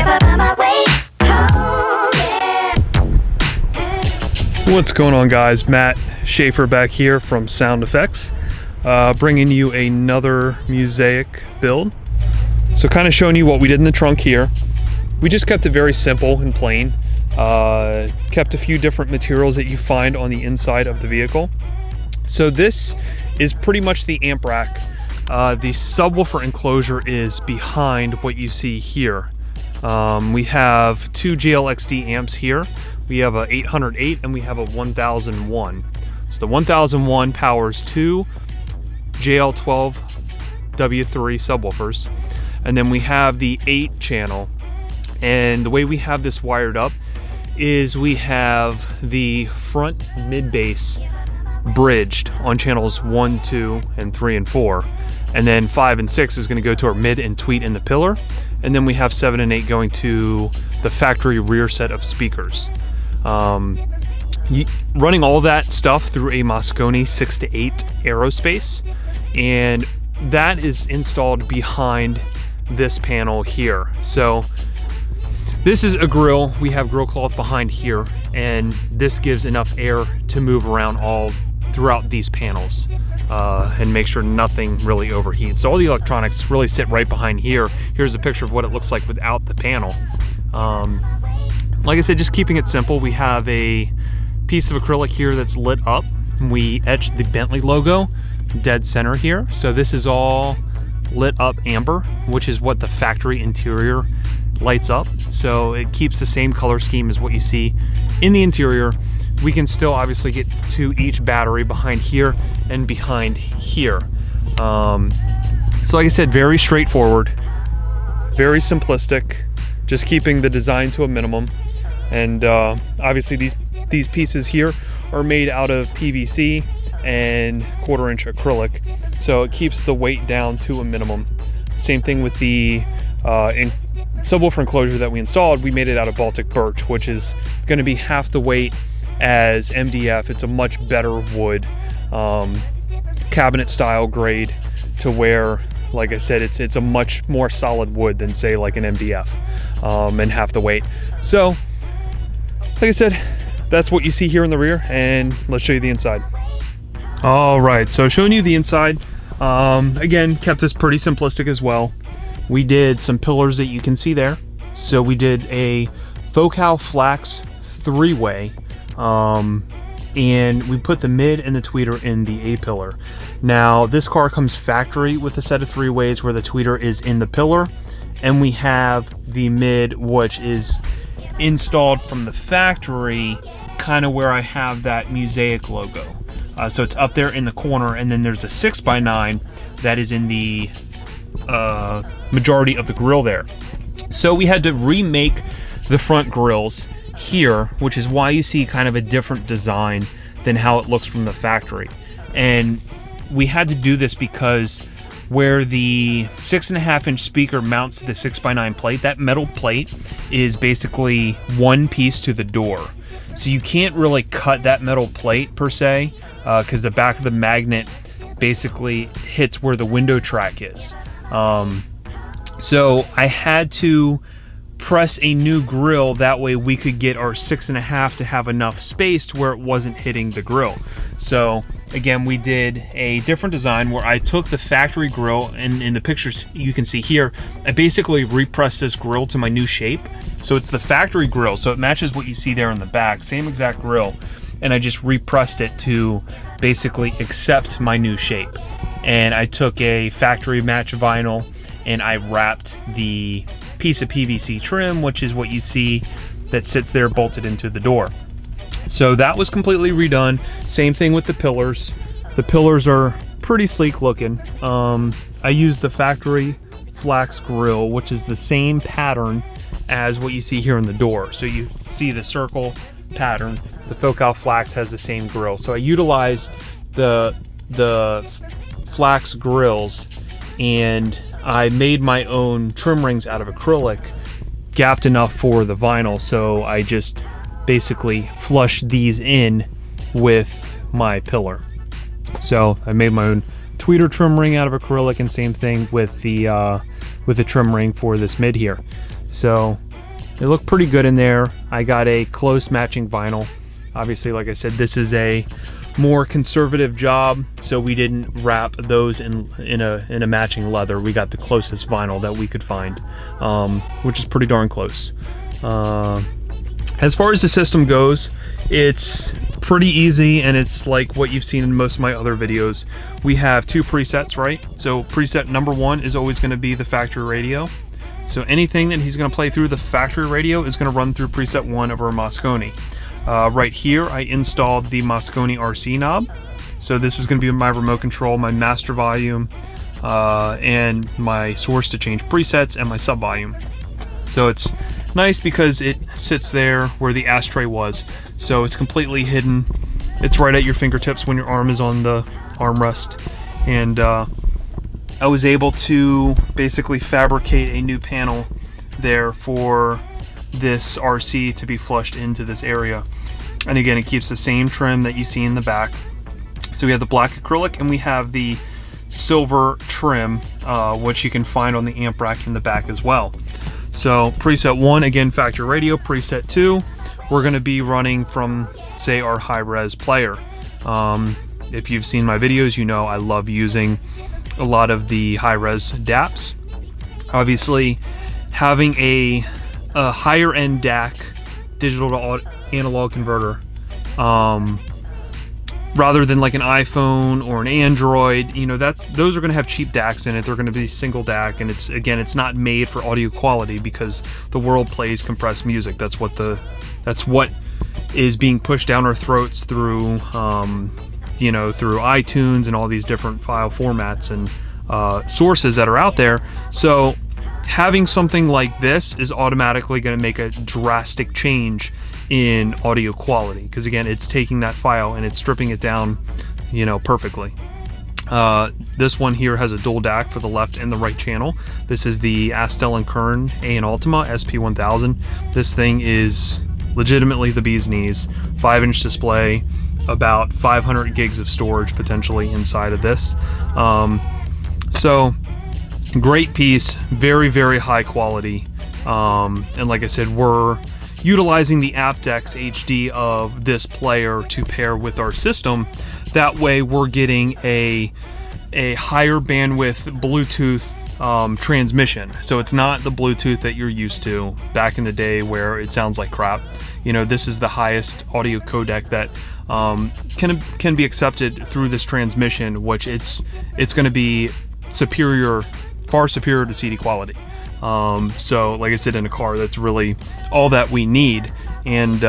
Never find my way home, yeah. What's going on, guys? Matt Schaeffer back here from Sound Effects, bringing you another Musaic build. So kind of showing you what we did in the trunk here. We just kept it very simple and plain. Kept a few different materials that you find on the inside of the vehicle. So this is pretty much the amp rack. The subwoofer enclosure is behind what you see here. We have two JLXD amps here. We have a 808 and we have a 1001. So the 1001 powers two JL12 W3 subwoofers, and then we have the 8 channel. And the way we have this wired up is we have the front mid bass bridged on channels 1, 2, and 3 and 4, and then 5 and 6 is going to go to our mid and tweet in the pillar, and then we have 7 and 8 going to the factory rear set of speakers. Running all that stuff through a Moscone 6 to 8 aerospace, and that is installed behind this panel here. So this is a grill. We have grill cloth behind here, and this gives enough air to move around all throughout these panels and make sure nothing really overheats. So all the electronics really sit right behind here. Here's a picture of what it looks like without the panel. Like I said, just keeping it simple. We have a piece of acrylic here that's lit up. We etched the Bentley logo dead center here. So this is all lit up amber, which is what the factory interior lights up. So it keeps the same color scheme as what you see in the interior. We can still obviously get to each battery behind here and behind here. So like I said, very straightforward, very simplistic, just keeping the design to a minimum. And obviously these pieces here are made out of PVC and 1/4 inch acrylic, so it keeps the weight down to a minimum. Same thing with the subwoofer enclosure that we installed. We made it out of Baltic birch, which is going to be half the weight as MDF. It's a much better wood, cabinet style grade, to where, like I said, it's a much more solid wood than say like an MDF, and half the weight. So like I said, that's what you see here in the rear, and let's show you the inside. All right, so showing you the inside, again, kept this pretty simplistic as well. We did some pillars that you can see there. So we did a Focal Flax 3-way, and we put the mid and the tweeter in the A pillar. Now this car comes factory with a set of 3 ways where the tweeter is in the pillar, and we have the mid, which is installed from the factory, kind of where I have that Musaic logo. So it's up there in the corner, and then there's a 6x9 that is in the majority of the grill there. So we had to remake the front grills here, which is why you see kind of a different design than how it looks from the factory. And we had to do this because where the 6.5 inch speaker mounts to the 6x9 plate, that metal plate is basically one piece to the door. So you can't really cut that metal plate per se, because the back of the magnet basically hits where the window track is. So I had to press a new grill, that way we could get our 6.5 to have enough space to where it wasn't hitting the grill. So again, we did a different design where I took the factory grill, and in the pictures you can see here, I basically repressed this grill to my new shape. So it's the factory grill, so it matches what you see there in the back, same exact grill, and I just repressed it to basically accept my new shape. And I took a factory match vinyl and I wrapped the piece of PVC trim, which is what you see that sits there bolted into the door. So that was completely redone. Same thing with the pillars. The pillars are pretty sleek looking. I used the factory flax grill, which is the same pattern as what you see here in the door. So you see the circle pattern. The Focal Flax has the same grill. So I utilized the flax grills, and I made my own trim rings out of acrylic, gapped enough for the vinyl, so I just basically flushed these in with my pillar. So I made my own tweeter trim ring out of acrylic, and same thing with the trim ring for this mid here. So they look pretty good in there. I got a close matching vinyl. Obviously, like I said, this is a more conservative job, so we didn't wrap those in a matching leather. We got the closest vinyl that we could find, which is pretty darn close. As far as the system goes, it's pretty easy, and it's like what you've seen in most of my other videos. We have 2 presets, right? So preset number 1 is always going to be the factory radio. So anything that he's going to play through the factory radio is going to run through preset 1 of our Moscone. Right here, I installed the Moscone Rc Knob. So this is going to be my remote control, my master volume, and my source to change presets, and my sub volume. So it's nice because it sits there where the ashtray was. So it's completely hidden. It's right at your fingertips when your arm is on the armrest. And I was able to basically fabricate a new panel there for this RC to be flushed into this area. And again, it keeps the same trim that you see in the back. So we have the black acrylic and we have the silver trim, which you can find on the amp rack in the back as well. So preset 1, again, factory radio. Preset 2, we're going to be running from, say, our high-res player. If you've seen my videos, you know I love using a lot of the high-res DAPs. Obviously, having a higher-end DAC, digital to analog converter, rather than like an iPhone or an Android, you know, those are going to have cheap DACs in it. They're going to be single DAC, and it's not made for audio quality because the world plays compressed music. That's what is being pushed down our throats through you know, through iTunes and all these different file formats and sources that are out there. So having something like this is automatically going to make a drastic change in audio quality, because again, it's taking that file and it's stripping it down, you know, perfectly. This one here has a dual DAC for the left and the right channel. This is the Astel & Kern A&N Ultima SP1000. This thing is legitimately the bee's knees. 5-inch display, about 500 gigs of storage potentially inside of this. So great piece, very, very high quality. And like I said, we're utilizing the aptX HD of this player to pair with our system. That way we're getting a higher bandwidth Bluetooth transmission. So it's not the Bluetooth that you're used to back in the day where it sounds like crap. You know, this is the highest audio codec that can be accepted through this transmission, which it's going to be superior, far superior to CD quality. So like I said, in a car, that's really all that we need. And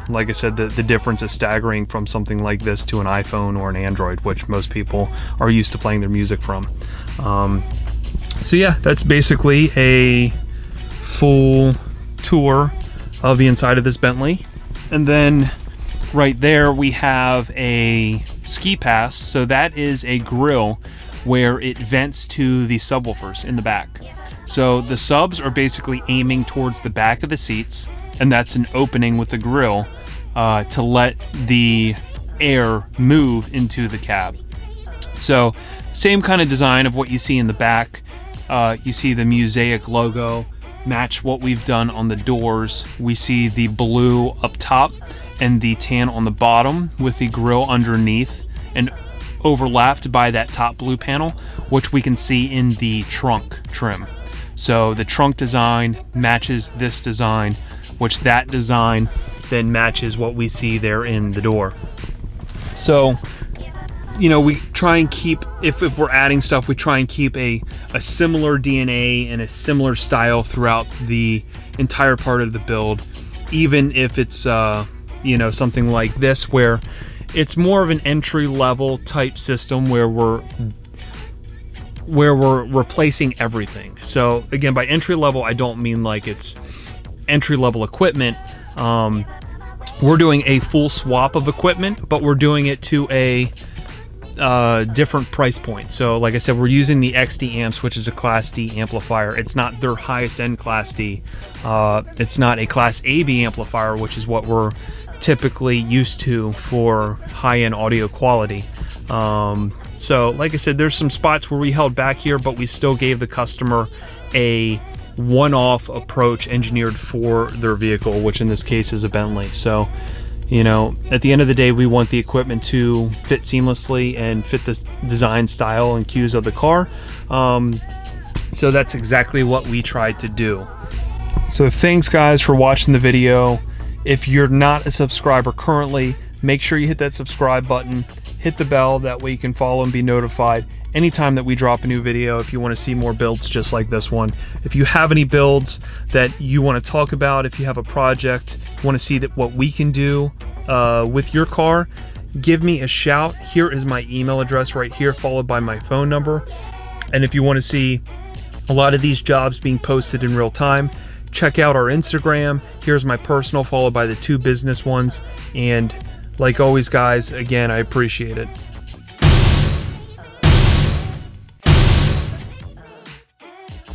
like I said, the difference is staggering from something like this to an iPhone or an Android, which most people are used to playing their music from. So yeah, that's basically a full tour of the inside of this Bentley. And then right there we have a ski pass. So that is a grill where it vents to the subwoofers in the back. So the subs are basically aiming towards the back of the seats, and that's an opening with the grill to let the air move into the cab. So same kind of design of what you see in the back. You see the Musaic logo match what we've done on the doors. We see the blue up top and the tan on the bottom with the grill underneath, and overlapped by that top blue panel, which we can see in the trunk trim. So the trunk design matches this design, which that design then matches what we see there in the door. So, you know, we try and keep, if we're adding stuff, we try and keep a similar DNA and a similar style throughout the entire part of the build, even if it's, you know, something like this, where it's more of an entry-level type system where we're replacing everything. So again, by entry-level, I don't mean like it's entry-level equipment. We're doing a full swap of equipment, but we're doing it to a different price point. So like I said, we're using the XD amps, which is a Class D amplifier. It's not their highest end Class D. It's not a Class AB amplifier, which is what we're typically used to for high-end audio quality. So like I said, there's some spots where we held back here, but we still gave the customer a one-off approach engineered for their vehicle, which in this case is a Bentley. So, you know, at the end of the day, we want the equipment to fit seamlessly and fit the design, style, and cues of the car. So that's exactly what we tried to do. So thanks guys for watching the video. If you're not a subscriber currently, make sure you hit that subscribe button, hit the bell, that way you can follow and be notified anytime that we drop a new video if you want to see more builds just like this one. If you have any builds that you want to talk about, if you have a project, you want to see that what we can do with your car, give me a shout. Here is my email address right here, followed by my phone number. And if you want to see a lot of these jobs being posted in real time, check out our Instagram. Here's my personal, followed by the 2 business ones. And like always guys, again, I appreciate it.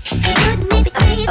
Could make me crazy.